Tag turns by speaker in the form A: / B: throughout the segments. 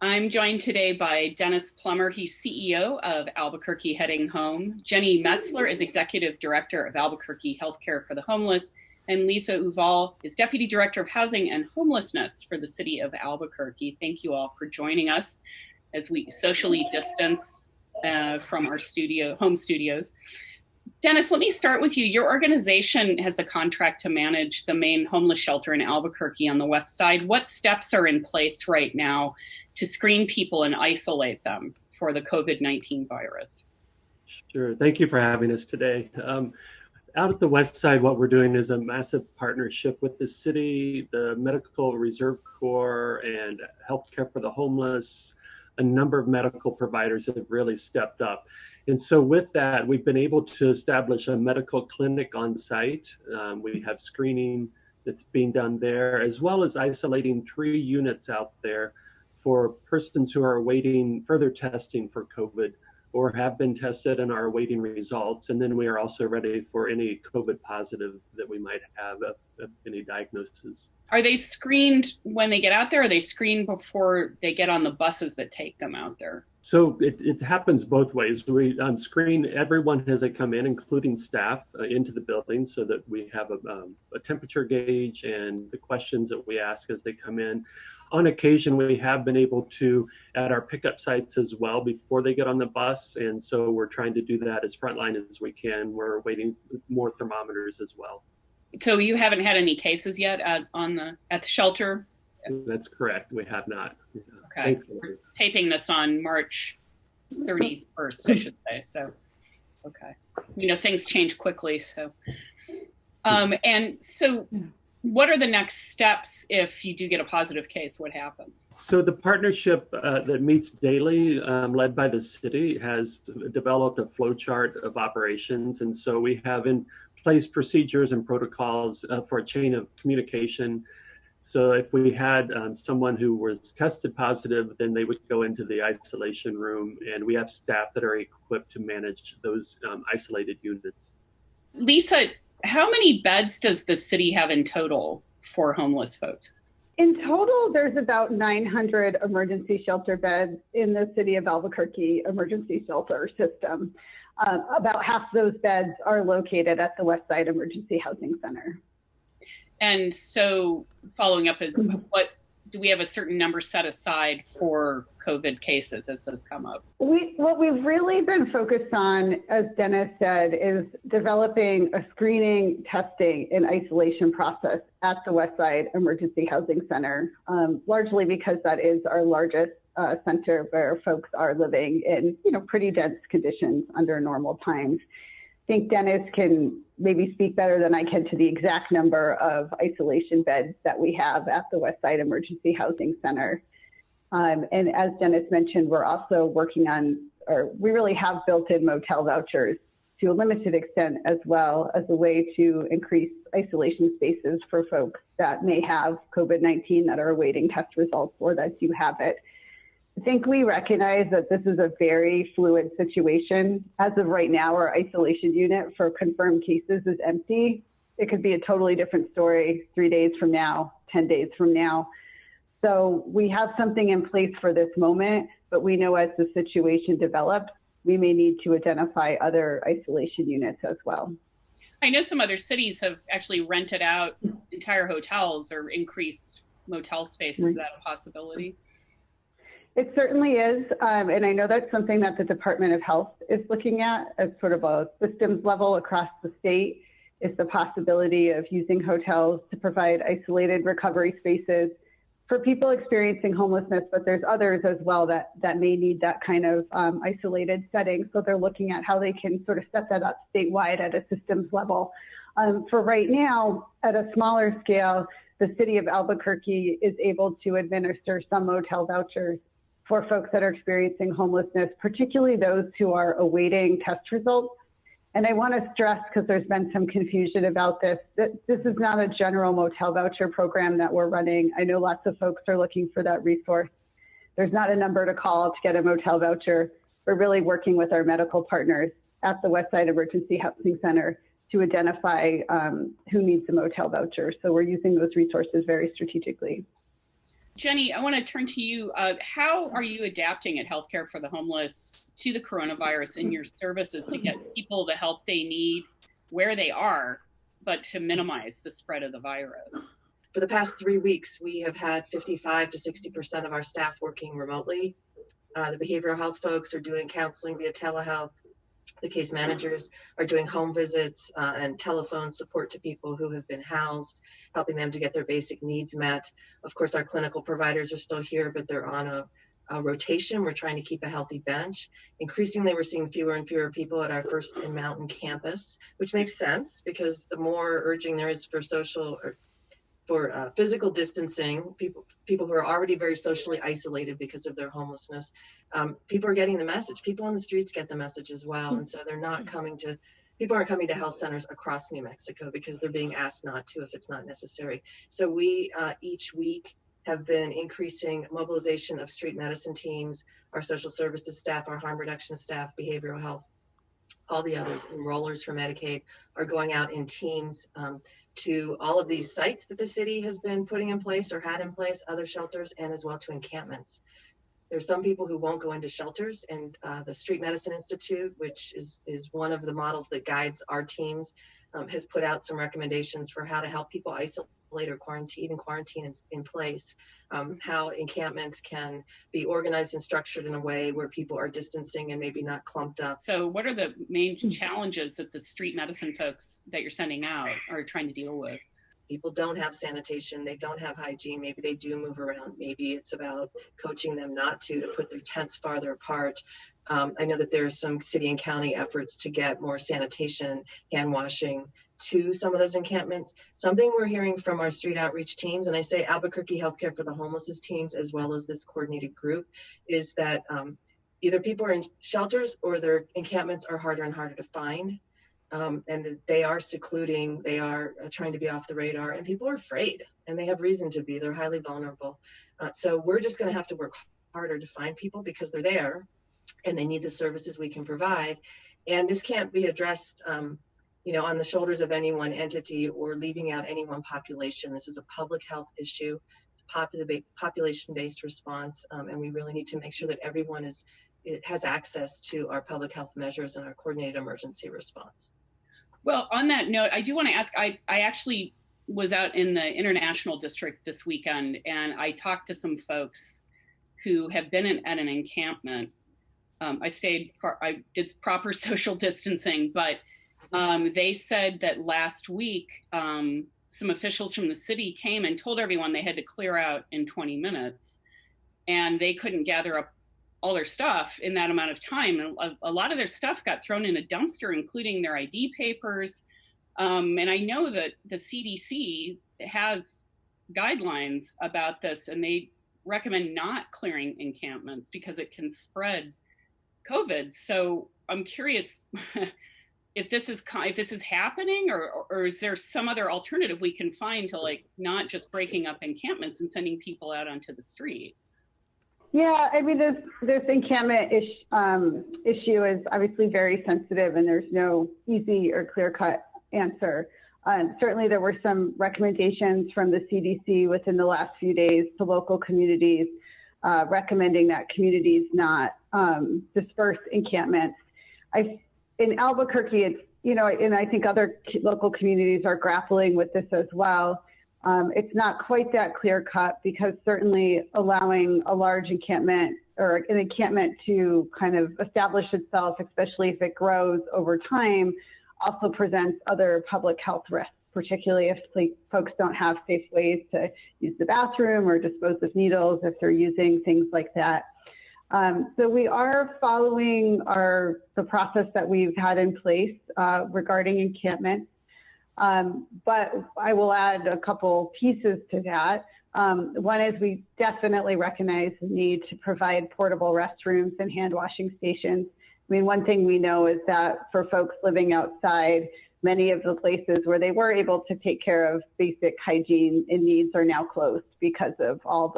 A: I'm joined today by Dennis Plummer. He's CEO of Albuquerque Heading Home. Jenny Metzler is Executive Director of Albuquerque Healthcare for the Homeless. And Lisa Uval is Deputy Director of Housing and Homelessness for the City of Albuquerque. Thank you all for joining us as we socially distance from our home studios. Dennis, let me start with you. Your organization has the contract to manage the main homeless shelter in Albuquerque on the west side. What steps are in place right now to screen people and isolate them for the COVID-19 virus?
B: Sure. Thank you for having us today. Out at the west side, what we're doing is a massive partnership with the city, the Medical Reserve Corps, and Healthcare for the Homeless. A number of medical providers have really stepped up. And so with that, we've been able to establish a medical clinic on site. We have screening that's being done there, as well as isolating 3 units out there for persons who are awaiting further testing for COVID or have been tested and are awaiting results. And then we are also ready for any COVID positive that we might have, any diagnosis.
A: Are they screened when they get out there, or are they screened before they get on the buses that take them out there?
B: So it happens both ways. We screen everyone as they come in, including staff, into the building, so that we have a temperature gauge and the questions that we ask as they come in. On occasion, we have been able to at our pickup sites as well before they get on the bus, and so we're trying to do that as frontline as we can. We're waiting more thermometers as well.
A: So you haven't had any cases yet at the shelter?
B: That's correct. We have not.
A: Okay. We're taping this on March 31st, I should say. So, okay. Things change quickly. So, and so what are the next steps if you do get a positive case? What happens?
B: So the partnership that meets daily, led by the city, has developed a flow chart of operations. And so we have in place procedures and protocols for a chain of communication. So if we had someone who was tested positive, then they would go into the isolation room, and we have staff that are equipped to manage those isolated units.
A: Lisa, how many beds does the city have in total for homeless folks?
C: In total, there's about 900 emergency shelter beds in the City of Albuquerque emergency shelter system. About half of those beds are located at the West Side Emergency Housing Center.
A: And so following up, what do we have a certain number set aside for COVID cases as those come up?
C: What we've really been focused on, as Dennis said, is developing a screening, testing, and isolation process at the West Side Emergency Housing Center, largely because that is our largest center where folks are living in, pretty dense conditions under normal times. I think Dennis can maybe speak better than I can to the exact number of isolation beds that we have at the West Side Emergency Housing Center. And as Dennis mentioned, we're also working on, or we really have built in motel vouchers to a limited extent as well as a way to increase isolation spaces for folks that may have COVID-19 that are awaiting test results or that do have it. I think we recognize that this is a very fluid situation. As of right now, our isolation unit for confirmed cases is empty. It could be a totally different story 3 days from now, 10 days from now. So we have something in place for this moment, but we know as the situation develops, we may need to identify other isolation units as well.
A: I know some other cities have actually rented out entire hotels or increased motel spaces. Is that a possibility?
C: It certainly is, and I know that's something that the Department of Health is looking at sort of a systems level across the state, is the possibility of using hotels to provide isolated recovery spaces for people experiencing homelessness, but there's others as well that may need that kind of isolated setting. So they're looking at how they can sort of set that up statewide at a systems level. For right now, at a smaller scale, the City of Albuquerque is able to administer some motel vouchers for folks that are experiencing homelessness, particularly those who are awaiting test results. And I want to stress, because there's been some confusion about this, that this is not a general motel voucher program that we're running. I know lots of folks are looking for that resource. There's not a number to call to get a motel voucher. We're really working with our medical partners at the West Side Emergency Housing Center to identify who needs a motel voucher. So we're using those resources very strategically.
A: Jenny, I want to turn to you. How are you adapting at Healthcare for the Homeless to the coronavirus in your services to get people the help they need where they are, but to minimize the spread of the virus?
D: For the past 3 weeks, we have had 55 to 60% of our staff working remotely. The behavioral health folks are doing counseling via telehealth. The case managers are doing home visits and telephone support to people who have been housed, helping them to get their basic needs met. Of course, our clinical providers are still here, but they're on a rotation. We're trying to keep a healthy bench. Increasingly, we're seeing fewer and fewer people at our First and Mountain campus, which makes sense because the more urging there is for physical distancing, people who are already very socially isolated because of their homelessness, people are getting the message. People on the streets get the message as well, and so people aren't coming to health centers across New Mexico because they're being asked not to if it's not necessary. So we each week have been increasing mobilization of street medicine teams, our social services staff, our harm reduction staff, behavioral health, all the others, enrollers for Medicaid are going out in teams to all of these sites that the city has been putting in place or had in place, other shelters, and as well to encampments. There's some people who won't go into shelters, and the Street Medicine Institute, which is one of the models that guides our teams, has put out some recommendations for how to help people isolate or quarantine in place, how encampments can be organized and structured in a way where people are distancing and maybe not clumped up.
A: So what are the main challenges that the street medicine folks that you're sending out are trying to deal with?
D: People don't have sanitation, they don't have hygiene, maybe they do move around, maybe it's about coaching them not to put their tents farther apart. I know that there's some city and county efforts to get more sanitation, hand washing to some of those encampments. Something we're hearing from our street outreach teams, and I say Albuquerque Healthcare for the Homeless's teams, as well as this coordinated group, is that either people are in shelters or their encampments are harder and harder to find. And they are secluding, they are trying to be off the radar, and people are afraid, and they have reason to be. They're highly vulnerable. So we're just going to have to work harder to find people because they're there and they need the services we can provide. And this can't be addressed on the shoulders of any one entity or leaving out any one population. This is a public health issue. It's a population-based response, and we really need to make sure that everyone has access to our public health measures and our coordinated emergency response.
A: Well, on that note, I do want to ask, I actually was out in the International District this weekend, and I talked to some folks who have been at an encampment. I did proper social distancing, but they said that last week, some officials from the city came and told everyone they had to clear out in 20 minutes, and they couldn't gather up all their stuff in that amount of time. And a lot of their stuff got thrown in a dumpster, including their ID papers. And I know that the CDC has guidelines about this, and they recommend not clearing encampments because it can spread COVID. So I'm curious if this is happening, or is there some other alternative we can find to not just breaking up encampments and sending people out onto the street?
C: Yeah, I mean, this encampment issue is obviously very sensitive, and there's no easy or clear-cut answer. Certainly, there were some recommendations from the CDC within the last few days to local communities, recommending that communities not disperse encampments. In Albuquerque, and I think other local communities are grappling with this as well. It's not quite that clear cut because certainly allowing a large encampment or an encampment to kind of establish itself, especially if it grows over time, also presents other public health risks, particularly if folks don't have safe ways to use the bathroom or dispose of needles if they're using things like that. So we are following the process that we've had in place regarding encampments. But I will add a couple pieces to that. One is we definitely recognize the need to provide portable restrooms and hand washing stations. I mean, one thing we know is that for folks living outside, many of the places where they were able to take care of basic hygiene and needs are now closed because of all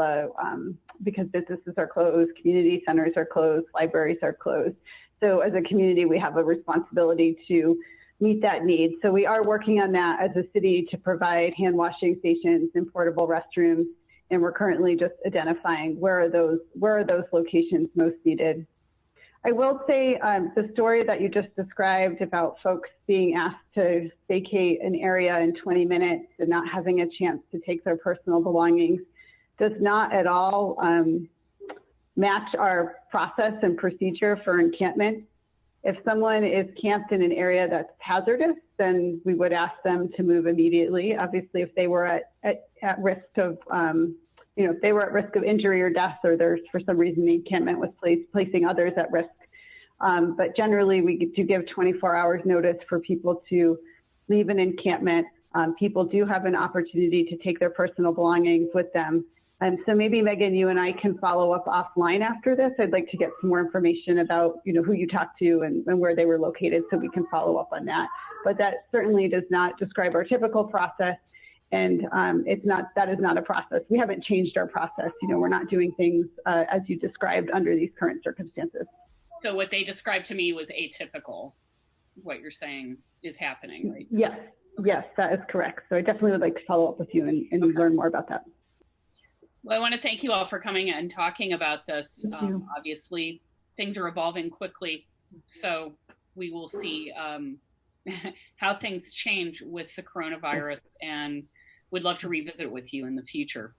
C: because businesses are closed, community centers are closed, libraries are closed. So as a community, we have a responsibility to meet that need. So we are working on that as a city to provide hand washing stations and portable restrooms and we're currently just identifying where are those locations most needed. I will say the story that you just described about folks being asked to vacate an area in 20 minutes and not having a chance to take their personal belongings does not at all match our process and procedure for encampment. If someone is camped in an area that's hazardous, then we would ask them to move immediately. Obviously, if they were at risk of, if they were at risk of injury or death, or there's for some reason the encampment was placing others at risk. But generally, we do give 24 hours notice for people to leave an encampment. People do have an opportunity to take their personal belongings with them. So maybe, Megan, you and I can follow up offline after this. I'd like to get some more information about, who you talked to and where they were located, so we can follow up on that. But that certainly does not describe our typical process. And that is not a process. We haven't changed our process. We're not doing things as you described under these current circumstances.
A: So what they described to me was atypical. What you're saying is happening, right?
C: Yes, yes, that is correct. So I definitely would like to follow up with you and okay. Learn more about that.
A: Well, I want to thank you all for coming and talking about this. Obviously, things are evolving quickly, so we will see how things change with the coronavirus, and would love to revisit with you in the future.